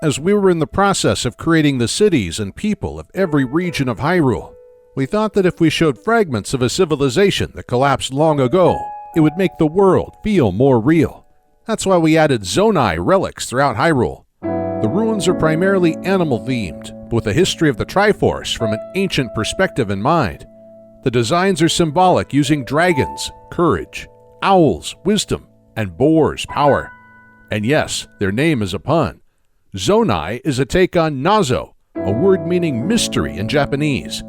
As we were in the process of creating the cities and people of every region of Hyrule, we thought that if we showed fragments of a civilization that collapsed long ago, it would make the world feel more real. That's why we added Zonai relics throughout Hyrule. The ruins are primarily animal-themed, but with the history of the Triforce from an ancient perspective in mind. The designs are symbolic, using dragons, courage, owls, wisdom, and boars, power. And yes, their name is a pun. Zonai is a take on Nazo, a word meaning mystery in Japanese.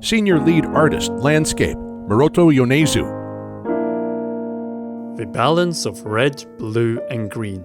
Senior lead artist, landscape, Maroto Yonezu. The balance of red, blue and green.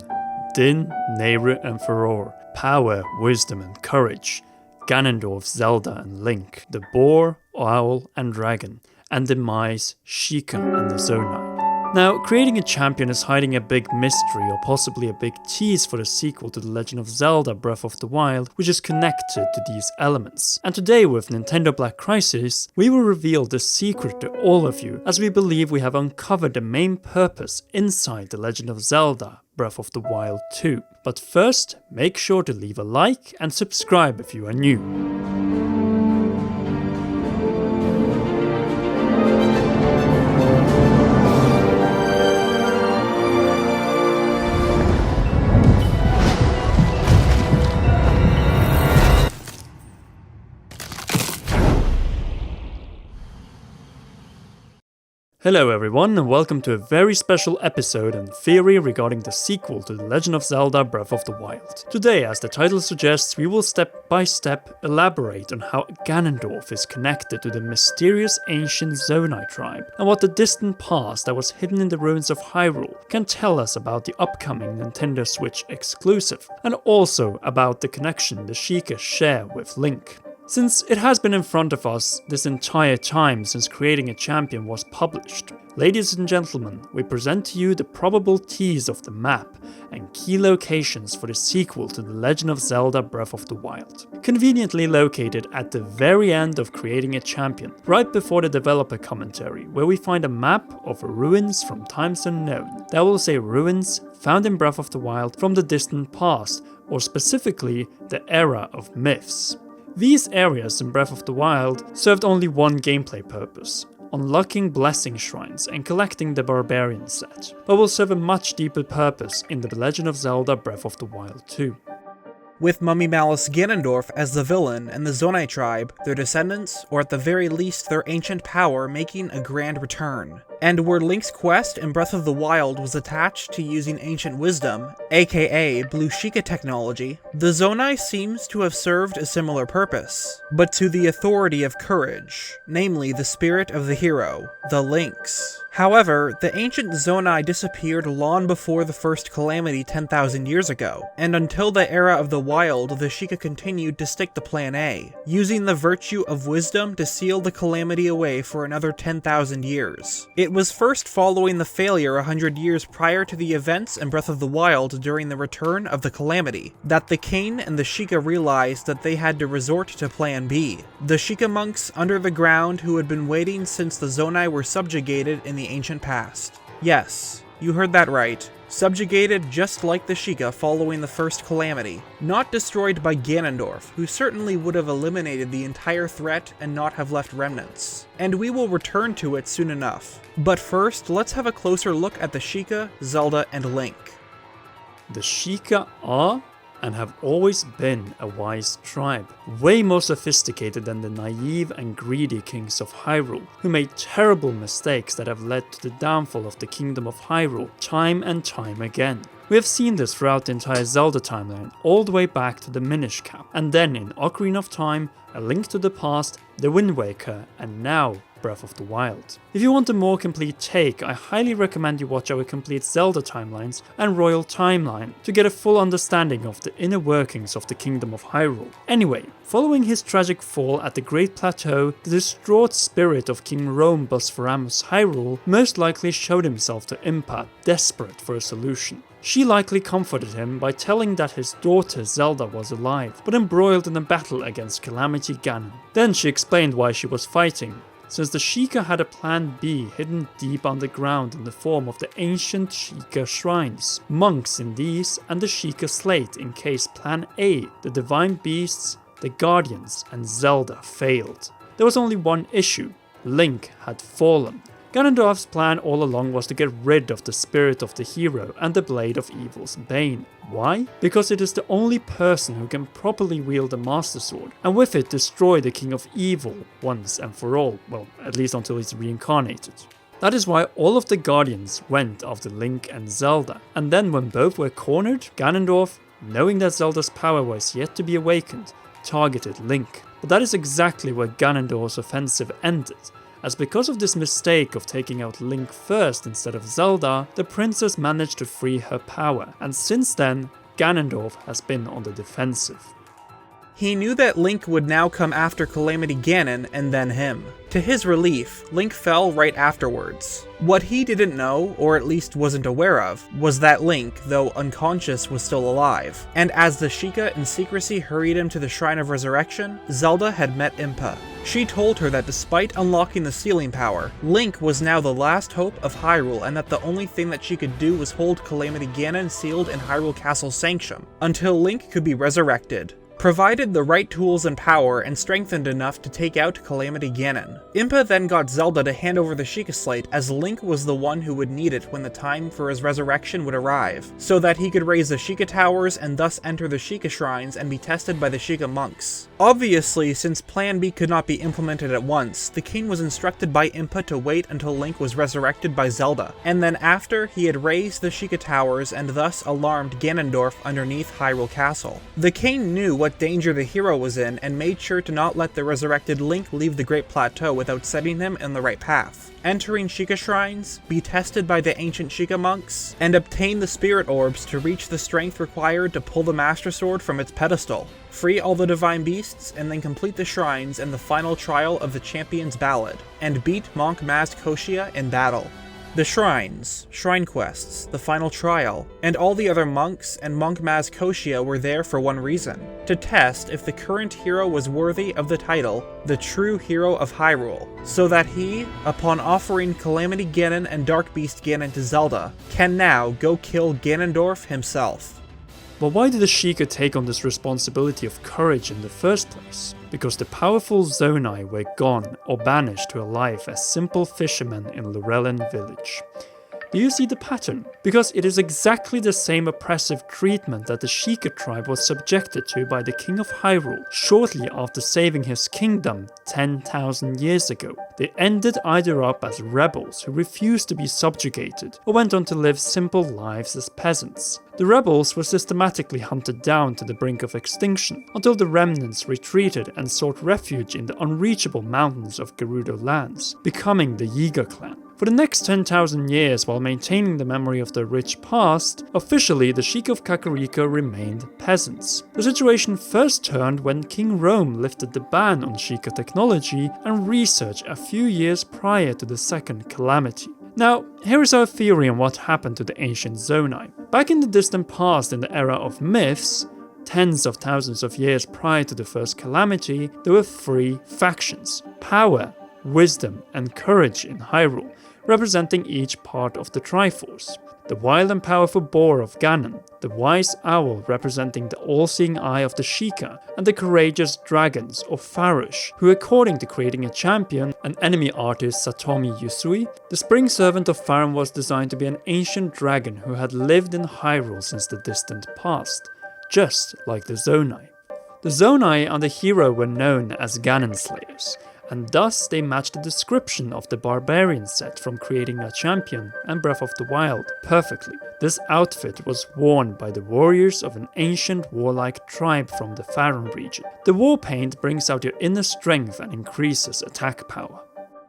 Din, Nehru and Furore. Power, wisdom and courage. Ganondorf, Zelda and Link. The boar, owl and dragon. And the mice, Sheikah and the Zonai. Now, creating a champion is hiding a big mystery or possibly a big tease for the sequel to The Legend of Zelda Breath of the Wild, which is connected to these elements. And today with NintendoBlackCrisis, we will reveal the secret to all of you, as we believe we have uncovered the main purpose inside The Legend of Zelda Breath of the Wild 2. But first, make sure to leave a like and subscribe if you are new. Hello everyone and welcome to a very special episode and theory regarding the sequel to The Legend of Zelda Breath of the Wild. Today, as the title suggests, we will step by step elaborate on how Ganondorf is connected to the mysterious ancient Zonai tribe and what the distant past that was hidden in the ruins of Hyrule can tell us about the upcoming Nintendo Switch exclusive, and also about the connection the Sheikah share with Link. Since it has been in front of us this entire time since Creating a Champion was published, ladies and gentlemen, we present to you the probable tease of the map and key locations for the sequel to The Legend of Zelda Breath of the Wild. Conveniently located at the very end of Creating a Champion, right before the developer commentary, where we find a map of ruins from times unknown. That will say ruins found in Breath of the Wild from the distant past, or specifically the era of myths. These areas in Breath of the Wild served only one gameplay purpose: unlocking blessing shrines and collecting the Barbarian set, but will serve a much deeper purpose in The Legend of Zelda Breath of the Wild 2. With Mummy Malice Ganondorf as the villain and the Zonai tribe, their descendants, or at the very least their ancient power, making a grand return. And where Link's quest in Breath of the Wild was attached to using ancient wisdom, aka Blue Sheikah technology, the Zonai seems to have served a similar purpose, but to the authority of courage, namely the spirit of the hero, the Lynx. However, the ancient Zonai disappeared long before the first calamity 10,000 years ago, and until the era of the Wild, the Sheikah continued to stick to Plan A, using the virtue of wisdom to seal the calamity away for another 10,000 years. It was first following the failure 100 years prior to the events in Breath of the Wild during the return of the calamity that the King and the Sheikah realized that they had to resort to Plan B. The Sheikah monks under the ground who had been waiting since the Zonai were subjugated in the ancient past. Yes, you heard that right. Subjugated just like the Sheikah following the first calamity. Not destroyed by Ganondorf, who certainly would have eliminated the entire threat and not have left remnants. And we will return to it soon enough. But first, let's have a closer look at the Sheikah, Zelda, and Link. The Sheikah are and have always been a wise tribe, way more sophisticated than the naive and greedy kings of Hyrule, who made terrible mistakes that have led to the downfall of the Kingdom of Hyrule time and time again. We have seen this throughout the entire Zelda timeline, all the way back to the Minish Cap, and then in Ocarina of Time, A Link to the Past, The Wind Waker, and now Breath of the Wild. If you want a more complete take, I highly recommend you watch our complete Zelda timelines and Royal Timeline to get a full understanding of the inner workings of the Kingdom of Hyrule. Anyway, following his tragic fall at the Great Plateau, the distraught spirit of King Rhoam Bosphoramos Hyrule most likely showed himself to Impa, desperate for a solution. She likely comforted him by telling that his daughter Zelda was alive, but embroiled in a battle against Calamity Ganon. Then she explained why she was fighting, since the Sheikah had a plan B hidden deep underground in the form of the ancient Sheikah shrines, monks in these, and the Sheikah slate in case plan A, the divine beasts, the guardians, and Zelda failed. There was only one issue: Link had fallen. Ganondorf's plan all along was to get rid of the spirit of the hero and the Blade of Evil's bane. Why? Because it is the only person who can properly wield a Master Sword, and with it destroy the King of Evil once and for all, well, at least until he's reincarnated. That is why all of the Guardians went after Link and Zelda, and then when both were cornered, Ganondorf, knowing that Zelda's power was yet to be awakened, targeted Link. But that is exactly where Ganondorf's offensive ended, as because of this mistake of taking out Link first instead of Zelda, the princess managed to free her power, and since then, Ganondorf has been on the defensive. He knew that Link would now come after Calamity Ganon and then him. To his relief, Link fell right afterwards. What he didn't know, or at least wasn't aware of, was that Link, though unconscious, was still alive. And as the Sheikah in secrecy hurried him to the Shrine of Resurrection, Zelda had met Impa. She told her that despite unlocking the sealing power, Link was now the last hope of Hyrule and that the only thing that she could do was hold Calamity Ganon sealed in Hyrule Castle's sanctum, until Link could be resurrected. Provided the right tools and power and strengthened enough to take out Calamity Ganon. Impa then got Zelda to hand over the Sheikah Slate, as Link was the one who would need it when the time for his resurrection would arrive, so that he could raise the Sheikah Towers and thus enter the Sheikah Shrines and be tested by the Sheikah monks. Obviously, since Plan B could not be implemented at once, the king was instructed by Impa to wait until Link was resurrected by Zelda, and then after he had raised the Sheikah Towers and thus alarmed Ganondorf underneath Hyrule Castle. The king knew what danger the hero was in and made sure to not let the resurrected Link leave the Great Plateau without setting him in the right path. Entering Sheikah Shrines, be tested by the ancient Sheikah monks, and obtain the Spirit Orbs to reach the strength required to pull the Master Sword from its pedestal. Free all the Divine Beasts, and then complete the Shrines and the final trial of the Champion's Ballad, and beat Monk Maz Koshia in battle. The Shrines, Shrine Quests, the Final Trial, and all the other monks and Monk Maz Koshia were there for one reason: to test if the current hero was worthy of the title, the true hero of Hyrule, so that he, upon offering Calamity Ganon and Dark Beast Ganon to Zelda, can now go kill Ganondorf himself. But why did the Sheikah take on this responsibility of courage in the first place? Because the powerful Zonai were gone or banished to a life as simple fishermen in Lurelin village. Do you see the pattern? Because it is exactly the same oppressive treatment that the Sheikah tribe was subjected to by the King of Hyrule shortly after saving his kingdom 10,000 years ago. They ended either up as rebels who refused to be subjugated, or went on to live simple lives as peasants. The rebels were systematically hunted down to the brink of extinction, until the remnants retreated and sought refuge in the unreachable mountains of Gerudo lands, becoming the Yiga clan. For the next 10,000 years, while maintaining the memory of their rich past, officially the Sheikah of Kakariko remained peasants. The situation first turned when King Rome lifted the ban on Sheikah technology and research a few years prior to the Second Calamity. Now, here is our theory on what happened to the ancient Zonai. Back in the distant past, in the era of myths, tens of thousands of years prior to the First Calamity, there were three factions: power, wisdom, and courage in Hyrule, representing each part of the Triforce. The wild and powerful boar of Ganon, the wise owl representing the all-seeing eye of the Sheikah, and the courageous dragons of Farush, who according to Creating a Champion and enemy artist Satomi Yusui, the spring servant of Farum was designed to be an ancient dragon who had lived in Hyrule since the distant past, just like the Zonai. The Zonai and the hero were known as Ganon Slayers, and thus they match the description of the barbarian set from Creating a Champion and Breath of the Wild perfectly. This outfit was worn by the warriors of an ancient warlike tribe from the Faron region. The war paint brings out your inner strength and increases attack power.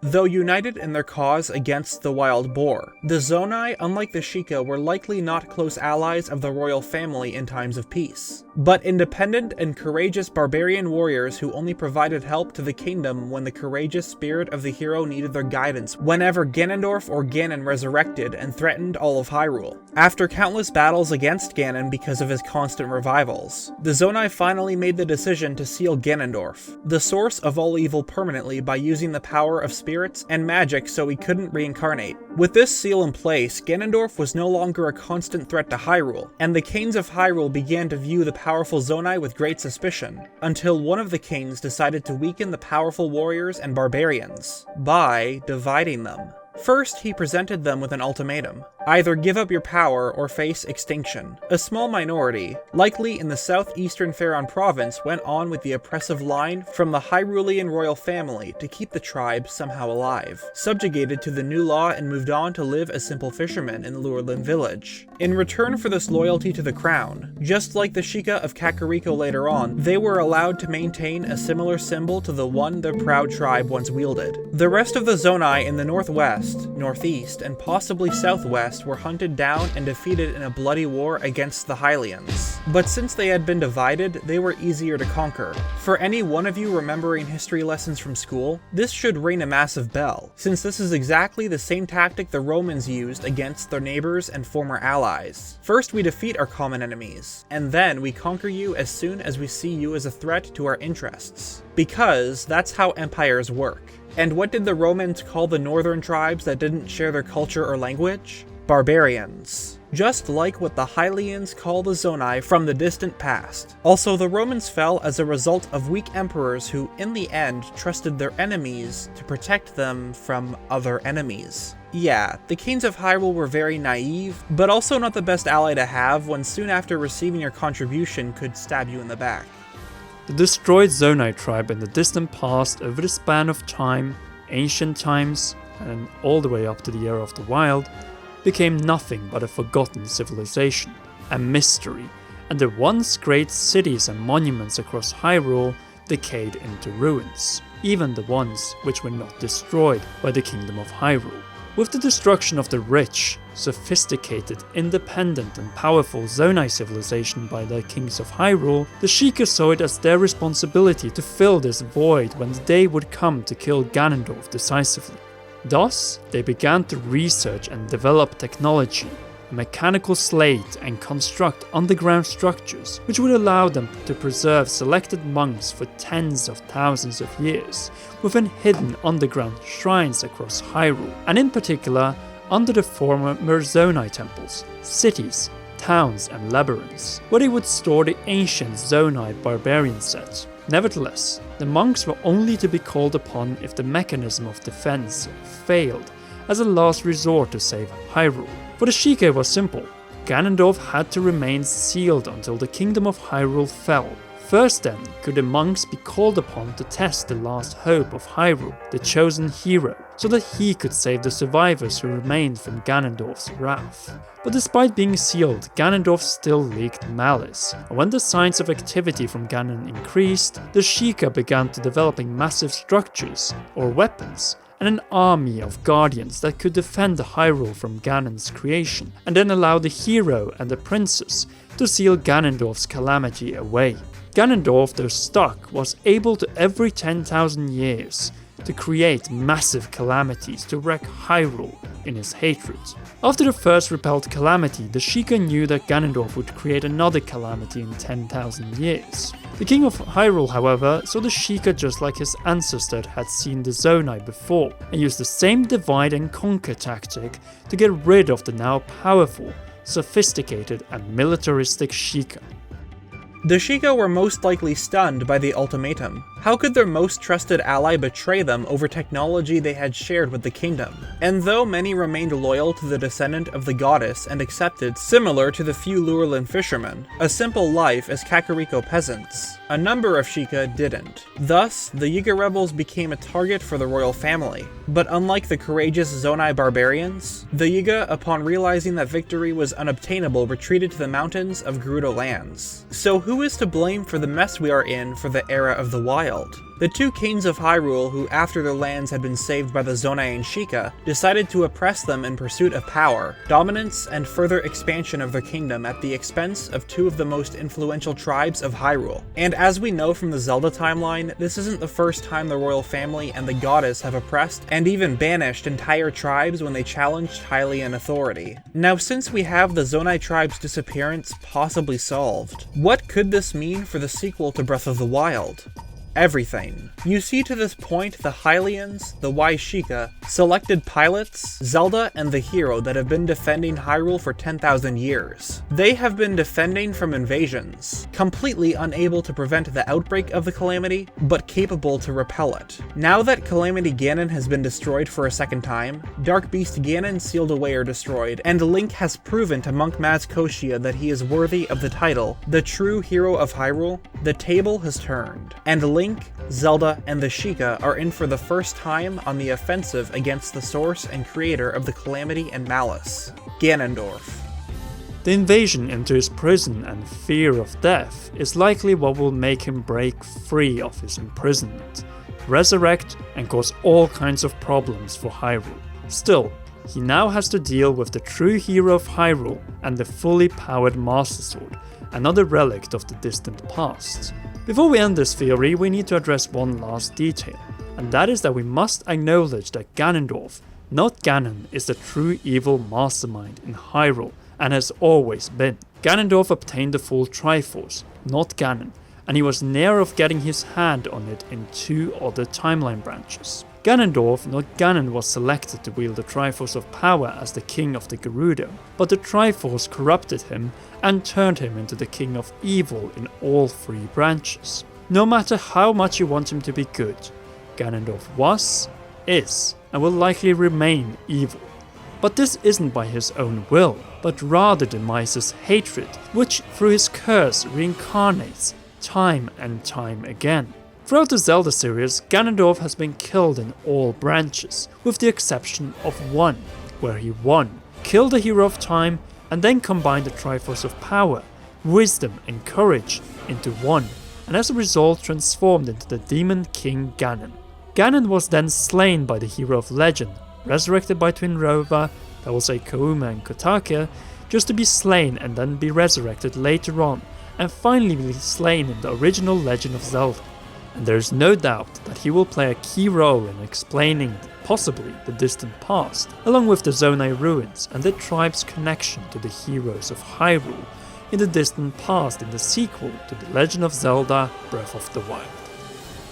Though united in their cause against the wild boar, the Zonai, unlike the Sheikah, were likely not close allies of the royal family in times of peace, but independent and courageous barbarian warriors who only provided help to the kingdom when the courageous spirit of the hero needed their guidance whenever Ganondorf or Ganon resurrected and threatened all of Hyrule. After countless battles against Ganon because of his constant revivals, the Zonai finally made the decision to seal Ganondorf, the source of all evil, permanently by using the power of spirits and magic so he couldn't reincarnate. With this seal in place, Ganondorf was no longer a constant threat to Hyrule, and the kings of Hyrule began to view the powerful Zonai with great suspicion, until one of the kings decided to weaken the powerful warriors and barbarians by dividing them. First, he presented them with an ultimatum. Either give up your power or face extinction. A small minority, likely in the southeastern Faron province, went on with the oppressive line from the Hyrulean royal family to keep the tribe somehow alive, subjugated to the new law and moved on to live as simple fishermen in Lurelin village. In return for this loyalty to the crown, just like the Sheikah of Kakariko later on, they were allowed to maintain a similar symbol to the one the proud tribe once wielded. The rest of the Zonai in the northwest, northeast, and possibly southwest were hunted down and defeated in a bloody war against the Hylians. But since they had been divided, they were easier to conquer. For any one of you remembering history lessons from school, this should ring a massive bell, since this is exactly the same tactic the Romans used against their neighbors and former allies. First we defeat our common enemies, and then we conquer you as soon as we see you as a threat to our interests. Because that's how empires work. And what did the Romans call the northern tribes that didn't share their culture or language? Barbarians. Just like what the Hylians call the Zonai from the distant past. Also, the Romans fell as a result of weak emperors who, in the end, trusted their enemies to protect them from other enemies. Yeah, the kings of Hyrule were very naive, but also not the best ally to have when soon after receiving your contribution could stab you in the back. The destroyed Zonai tribe in the distant past, over the span of time, ancient times, and all the way up to the era of the Wild, became nothing but a forgotten civilization, a mystery, and the once great cities and monuments across Hyrule decayed into ruins, even the ones which were not destroyed by the Kingdom of Hyrule. With the destruction of the rich, sophisticated, independent and powerful Zonai civilization by the kings of Hyrule, the Sheikah saw it as their responsibility to fill this void when the day would come to kill Ganondorf decisively. Thus, they began to research and develop technology, a mechanical slate, and construct underground structures which would allow them to preserve selected monks for tens of thousands of years within hidden underground shrines across Hyrule, and in particular under the former Zonai temples, cities, towns and labyrinths, where they would store the ancient Zonai barbarian set. Nevertheless, the monks were only to be called upon if the mechanism of defense failed, as a last resort to save Hyrule. For the Sheikah it was simple. Ganondorf had to remain sealed until the Kingdom of Hyrule fell. First then could the monks be called upon to test the last hope of Hyrule, the chosen hero, so that he could save the survivors who remained from Ganondorf's wrath. But despite being sealed, Ganondorf still leaked malice, and when the signs of activity from Ganon increased, the Sheikah began to developing massive structures, or weapons, and an army of guardians that could defend Hyrule from Ganon's creation, and then allow the hero and the princess to seal Ganondorf's calamity away. Ganondorf, though stuck, was able to every 10,000 years to create massive calamities to wreck Hyrule in his hatred. After the first repelled calamity, the Sheikah knew that Ganondorf would create another calamity in 10,000 years. The King of Hyrule, however, saw the Sheikah just like his ancestor had seen the Zonai before, and used the same divide and conquer tactic to get rid of the now powerful, sophisticated and militaristic Sheikah. The Sheikah were most likely stunned by the ultimatum. How could their most trusted ally betray them over technology they had shared with the kingdom? And though many remained loyal to the descendant of the goddess and accepted, similar to the few Lurelin fishermen, a simple life as Kakariko peasants, a number of Sheikah didn't. Thus, the Yiga rebels became a target for the royal family. But unlike the courageous Zonai barbarians, the Yiga, upon realizing that victory was unobtainable, retreated to the mountains of Gerudo lands. So who is to blame for the mess we are in for the era of the Wild? Wild. The two kings of Hyrule, who after their lands had been saved by the Zonai and Sheikah, decided to oppress them in pursuit of power, dominance, and further expansion of their kingdom at the expense of two of the most influential tribes of Hyrule. And as we know from the Zelda timeline, this isn't the first time the royal family and the goddess have oppressed and even banished entire tribes when they challenged Hylian authority. Now, since we have the Zonai tribe's disappearance possibly solved, what could this mean for the sequel to Breath of the Wild? Everything. You see, to this point, the Hylians, the wise Sheikah, selected pilots, Zelda, and the hero that have been defending Hyrule for 10,000 years. They have been defending from invasions, completely unable to prevent the outbreak of the calamity, but capable to repel it. Now that Calamity Ganon has been destroyed for a second time, Dark Beast Ganon sealed away or destroyed, and Link has proven to Monk Maz Koshia that he is worthy of the title, the true hero of Hyrule, the table has turned, and Link, Zelda, and the Sheikah are in for the first time on the offensive against the source and creator of the calamity and malice, Ganondorf. The invasion into his prison and fear of death is likely what will make him break free of his imprisonment, resurrect, and cause all kinds of problems for Hyrule. Still, he now has to deal with the true hero of Hyrule and the fully powered Master Sword, another relic of the distant past. Before we end this theory, we need to address one last detail, and that is that we must acknowledge that Ganondorf, not Ganon, is the true evil mastermind in Hyrule, and has always been. Ganondorf obtained the full Triforce, not Ganon, and he was near of getting his hand on it in two other timeline branches. Ganondorf, not Ganon, was selected to wield the Triforce of Power as the King of the Gerudo, but the Triforce corrupted him and turned him into the King of Evil in all three branches. No matter how much you want him to be good, Ganondorf was, is, and will likely remain evil. But this isn't by his own will, but rather Demise's hatred, which through his curse reincarnates time and time again. Throughout the Zelda series, Ganondorf has been killed in all branches, with the exception of one, where he won, killed the Hero of Time, and then combined the Triforce of Power, Wisdom, and Courage into one, and as a result transformed into the Demon King Ganon. Ganon was then slain by the Hero of Legend, resurrected by Twin Rova, that will say Kouma and Kotake, just to be slain and then be resurrected later on, and finally be slain in the original Legend of Zelda. And there is no doubt that he will play a key role in explaining, possibly, the distant past, along with the Zonai ruins and the tribe's connection to the heroes of Hyrule in the distant past in the sequel to The Legend of Zelda Breath of the Wild.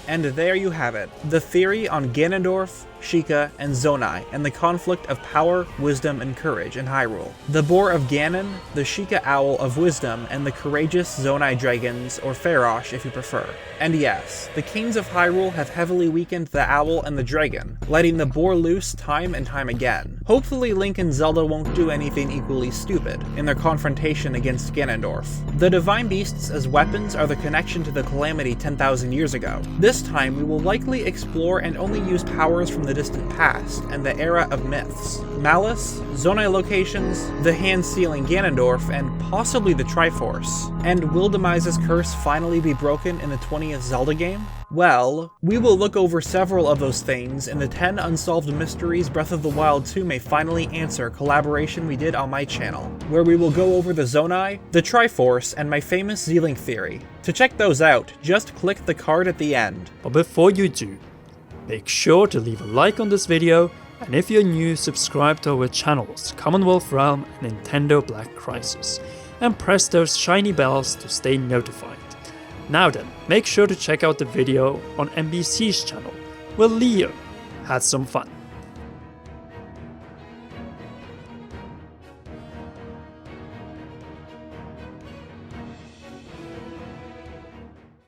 And there you have it, the theory on Ganondorf, Sheikah, and Zonai, and the conflict of power, wisdom, and courage in Hyrule. The boar of Ganon, the Sheikah owl of wisdom, and the courageous Zonai dragons, or Farosh if you prefer. And yes, the kings of Hyrule have heavily weakened the owl and the dragon, letting the boar loose time and time again. Hopefully Link and Zelda won't do anything equally stupid in their confrontation against Ganondorf. The divine beasts as weapons are the connection to the calamity 10,000 years ago. This time we will likely explore and only use powers from the distant past and the era of myths. Malice, Zonai locations, the hand sealing Ganondorf, and possibly the Triforce. And will Demise's curse finally be broken in the 20th Zelda game? Well, we will look over several of those things in the 10 Unsolved Mysteries Breath of the Wild 2 may finally answer collaboration we did on my channel, where we will go over the Zonai, the Triforce, and my famous Z-Link theory. To check those out, just click the card at the end. But before you do, make sure to leave a like on this video, and if you're new, subscribe to our channels Commonwealth Realm and NintendoBlackCrisis, and press those shiny bells to stay notified. Now then, make sure to check out the video on NBC's channel, where Leo had some fun.